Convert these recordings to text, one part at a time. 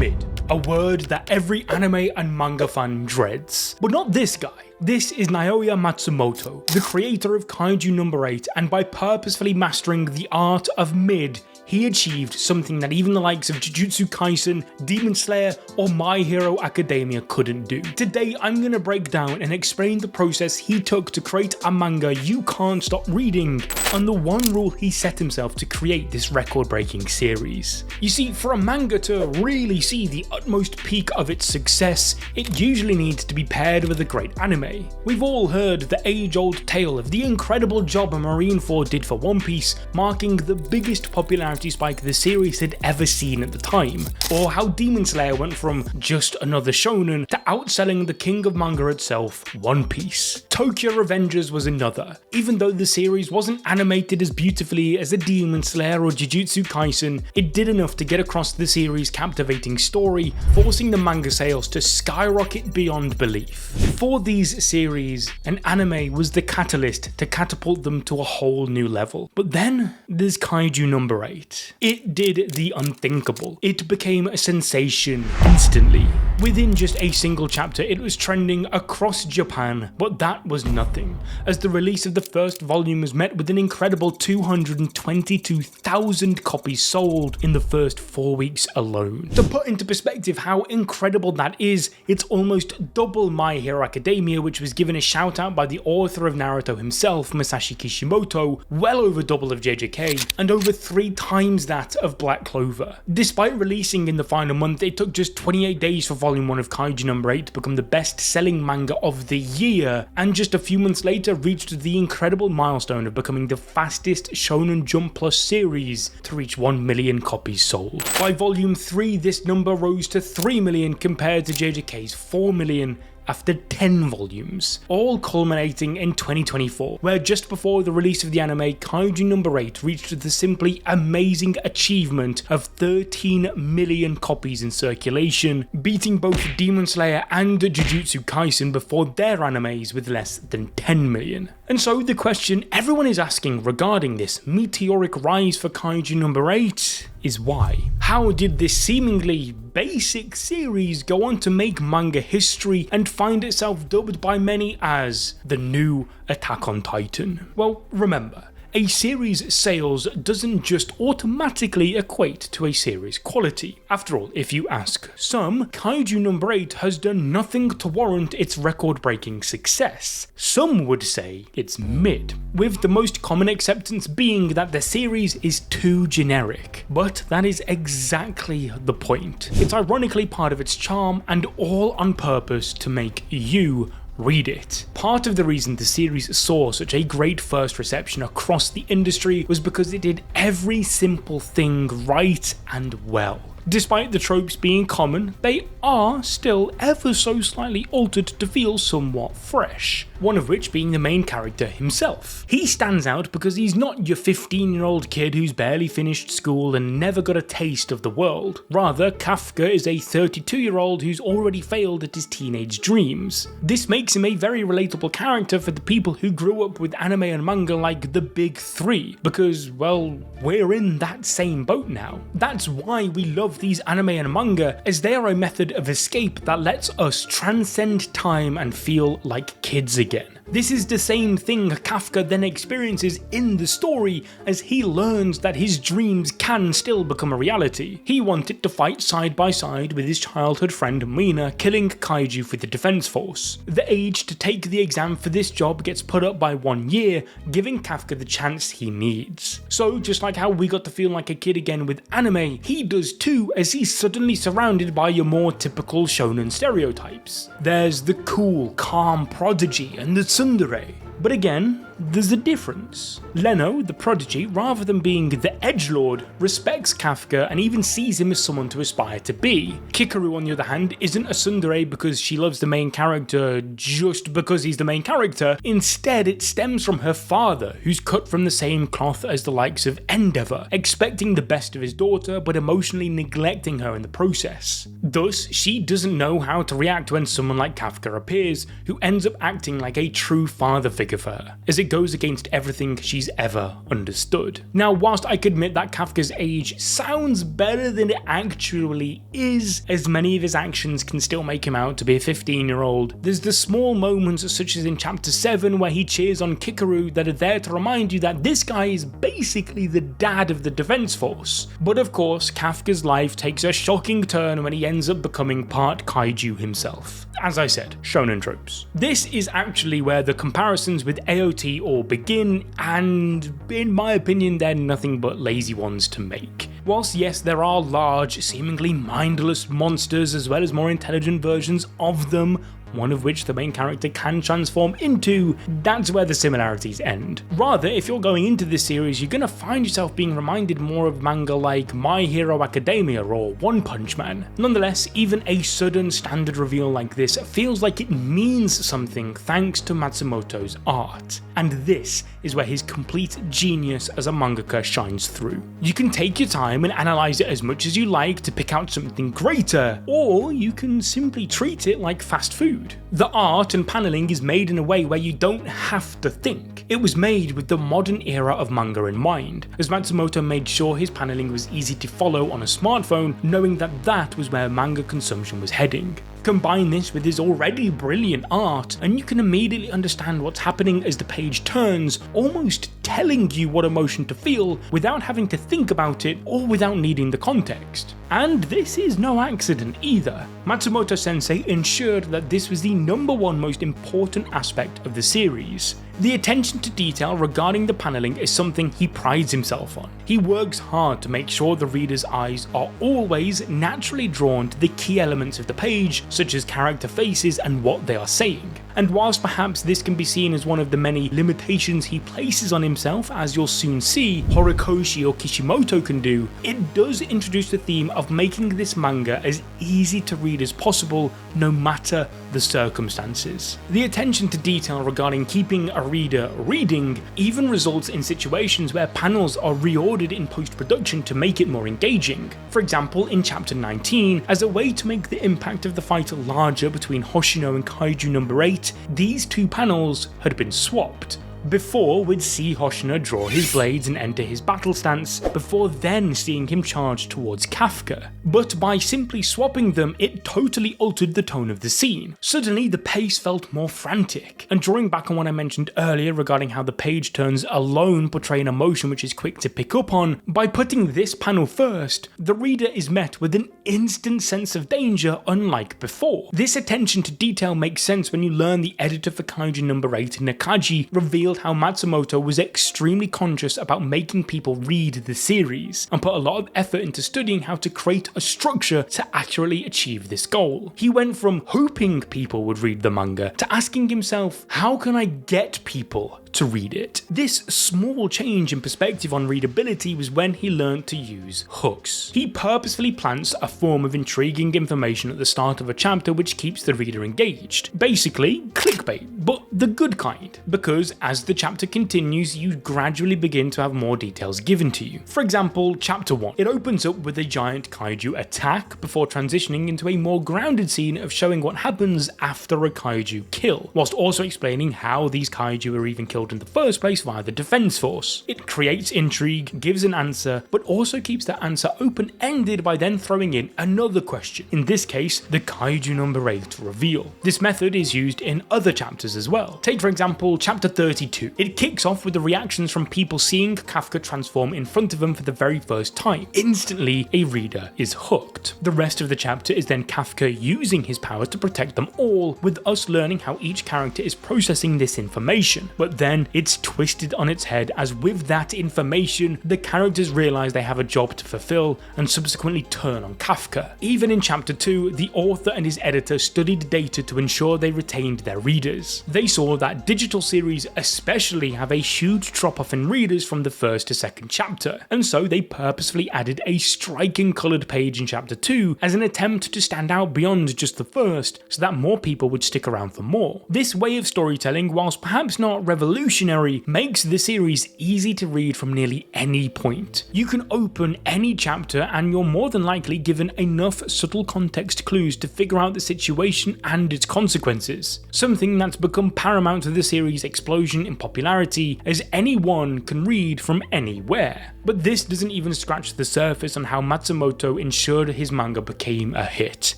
Mid, a word that every anime and manga fan dreads. But not this guy. This is Naoya Matsumoto, the creator of Kaiju No.8, and by purposefully mastering the art of mid, he achieved something that even the likes of Jujutsu Kaisen, Demon Slayer, or My Hero Academia couldn't do. Today I'm going to break down and explain the process he took to create a manga you can't stop reading, and the one rule he set himself to create this record-breaking series. You see, for a manga to really see the utmost peak of its success, it usually needs to be paired with a great anime. We've all heard the age-old tale of the incredible job Marineford did for One Piece, marking the biggest popularity spike the series had ever seen at the time, or how Demon Slayer went from just another shonen to outselling the king of manga itself, One Piece. Tokyo Revengers was another. Even though the series wasn't animated as beautifully as a Demon Slayer or Jujutsu Kaisen, it did enough to get across the series' captivating story, forcing the manga sales to skyrocket beyond belief. For these series, an anime was the catalyst to catapult them to a whole new level. But then there's Kaiju No.8. It did the unthinkable. It became a sensation instantly. Within just a single chapter, it was trending across Japan, but that was nothing, as the release of the first volume was met with an incredible 222,000 copies sold in the first 4 weeks alone. To put into perspective how incredible that is, it's almost double My Hero Academia, which was given a shout out by the author of Naruto himself, Masashi Kishimoto, well over double of JJK, and over 3 times that of Black Clover. Despite releasing in the final month, it took just 28 days for Volume 1 of Kaiju No.8 to become the best-selling manga of the year, and just a few months later reached the incredible milestone of becoming the fastest Shonen Jump Plus series to reach 1 million copies sold. By Volume 3, this number rose to 3 million compared to JJK's 4 million after 10 volumes, all culminating in 2024, where just before the release of the anime, Kaiju No.8 reached the simply amazing achievement of 13 million copies in circulation, beating both Demon Slayer and Jujutsu Kaisen before their animes with less than 10 million. And so the question everyone is asking regarding this meteoric rise for Kaiju No.8 is why? How did this seemingly basic series go on to make manga history and find itself dubbed by many as the new Attack on Titan? Well, remember, a series' sales doesn't just automatically equate to a series' quality. After all, if you ask some, Kaiju No.8 has done nothing to warrant its record-breaking success. Some would say it's mid, with the most common acceptance being that the series is too generic. But that is exactly the point. It's ironically part of its charm, and all on purpose to make you read it. Part of the reason the series saw such a great first reception across the industry was because it did every simple thing right and well. Despite the tropes being common, they are still ever so slightly altered to feel somewhat fresh, one of which being the main character himself. He stands out because he's not your 15-year-old kid who's barely finished school and never got a taste of the world. Rather, Kafka is a 32-year-old who's already failed at his teenage dreams. This makes him a very relatable character for the people who grew up with anime and manga like the big three, because, well, we're in that same boat now. That's why we love these anime and manga, as they are a method of escape that lets us transcend time and feel like kids again. This is the same thing Kafka then experiences in the story as he learns that his dreams can still become a reality. He wanted to fight side by side with his childhood friend Mina, killing kaiju for the defense force. The age to take the exam for this job gets put up by 1 year, giving Kafka the chance he needs. So just like how we got to feel like a kid again with anime, he does too, as he's suddenly surrounded by your more typical shonen stereotypes. There's the cool, calm prodigy and the tsundere. But again, there's a difference. Leno, the prodigy, rather than being the edgelord, respects Kafka and even sees him as someone to aspire to be. Kikaru, on the other hand, isn't a tsundere because she loves the main character just because he's the main character. Instead, it stems from her father, who's cut from the same cloth as the likes of Endeavor, expecting the best of his daughter but emotionally neglecting her in the process. Thus, she doesn't know how to react when someone like Kafka appears, who ends up acting like a true father figure for her. As it goes against everything she's ever understood. Now, whilst I could admit that Kafka's age sounds better than it actually is, as many of his actions can still make him out to be a 15-year-old, there's the small moments such as in chapter 7 where he cheers on Kikaru that are there to remind you that this guy is basically the dad of the defense force. But of course, Kafka's life takes a shocking turn when he ends up becoming part kaiju himself. As I said, shonen tropes. This is actually where the comparisons with AOT all begin, and in my opinion they're nothing but lazy ones to make. Whilst yes, there are large, seemingly mindless monsters as well as more intelligent versions of them, one of which the main character can transform into, that's where the similarities end. Rather, if you're going into this series, you're gonna find yourself being reminded more of manga like My Hero Academia or One Punch Man. Nonetheless, even a sudden standard reveal like this feels like it means something thanks to Matsumoto's art. And this is where his complete genius as a mangaka shines through. You can take your time and analyze it as much as you like to pick out something greater, or you can simply treat it like fast food. The art and paneling is made in a way where you don't have to think. It was made with the modern era of manga in mind, as Matsumoto made sure his paneling was easy to follow on a smartphone, knowing that that was where manga consumption was heading. Combine this with his already brilliant art, and you can immediately understand what's happening as the page turns, almost telling you what emotion to feel without having to think about it or without needing the context. And this is no accident either. Matsumoto sensei ensured that this was the #1 most important aspect of the series. The attention to detail regarding the paneling is something he prides himself on. He works hard to make sure the reader's eyes are always naturally drawn to the key elements of the page, such as character faces and what they are saying. And whilst perhaps this can be seen as one of the many limitations he places on himself, as you'll soon see Horikoshi or Kishimoto can do, it does introduce the theme of making this manga as easy to read as possible, no matter the circumstances. The attention to detail regarding keeping a reader reading even results in situations where panels are reordered in post-production to make it more engaging. For example, in chapter 19, as a way to make the impact of the fight larger between Hoshino and Kaiju No.8, these two panels had been swapped. Before, we'd see Hoshino draw his blades and enter his battle stance, before then seeing him charge towards Kafka. But by simply swapping them, it totally altered the tone of the scene. Suddenly, the pace felt more frantic. And drawing back on what I mentioned earlier regarding how the page turns alone portray an emotion which is quick to pick up on, by putting this panel first, the reader is met with an instant sense of danger unlike before. This attention to detail makes sense when you learn the editor for Kaiju No.8, Nakaji, revealed how Matsumoto was extremely conscious about making people read the series, and put a lot of effort into studying how to create a structure to accurately achieve this goal. He went from hoping people would read the manga to asking himself, how can I get people to read it? This small change in perspective on readability was when he learned to use hooks. He purposefully plants a form of intriguing information at the start of a chapter which keeps the reader engaged. Basically, clickbait, but the good kind, because as the chapter continues, you gradually begin to have more details given to you. For example, chapter 1. It opens up with a giant kaiju attack before transitioning into a more grounded scene of showing what happens after a kaiju kill, whilst also explaining how these kaiju are even killed in the first place via the defense force. It creates intrigue, gives an answer, but also keeps that answer open-ended by then throwing in another question, in this case, the Kaiju No.8 reveal. This method is used in other chapters as well. Take for example, chapter 32. It kicks off with the reactions from people seeing Kafka transform in front of them for the very first time. Instantly, a reader is hooked. The rest of the chapter is then Kafka using his powers to protect them all, with us learning how each character is processing this information. But then it's twisted on its head, as with that information, the characters realize they have a job to fulfill and subsequently turn on Kafka. Even in chapter 2, the author and his editor studied data to ensure they retained their readers. They saw that digital series especially have a huge drop-off in readers from the first to second chapter, and so they purposefully added a striking coloured page in chapter 2 as an attempt to stand out beyond just the first, so that more people would stick around for more. This way of storytelling, whilst perhaps not revolutionary, makes the series easy to read from nearly any point. You can open any chapter and you're more than likely given enough subtle context clues to figure out the situation and its consequences. Something that's become paramount to the series' explosion rising in popularity as anyone can read from anywhere. But this doesn't even scratch the surface on how Matsumoto ensured his manga became a hit.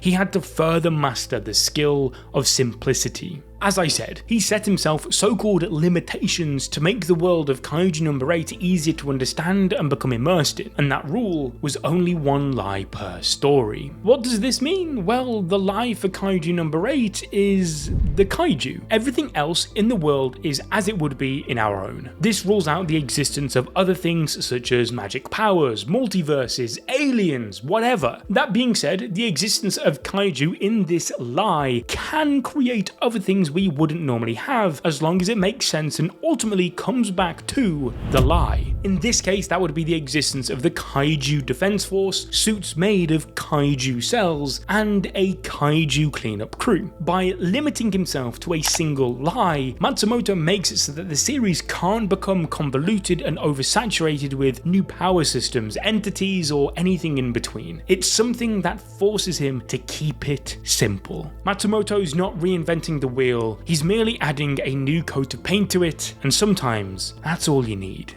He had to further master the skill of simplicity. As I said, he set himself so-called limitations to make the world of Kaiju No.8 easier to understand and become immersed in, and that rule was only one lie per story. What does this mean? Well, the lie for Kaiju No.8 is the kaiju. Everything else in the world is as it would be in our own. This rules out the existence of other things such as magic powers, multiverses, aliens, whatever. That being said, the existence of kaiju in this lie can create other things we wouldn't normally have, as long as it makes sense and ultimately comes back to the lie. In this case, that would be the existence of the Kaiju Defense Force, suits made of kaiju cells, and a kaiju cleanup crew. By limiting himself to a single lie, Matsumoto makes it so that the series can't become convoluted and oversaturated with new power systems, entities, or anything in between. It's something that forces him to keep it simple. Matsumoto's not reinventing the wheel, he's merely adding a new coat of paint to it, and sometimes that's all you need.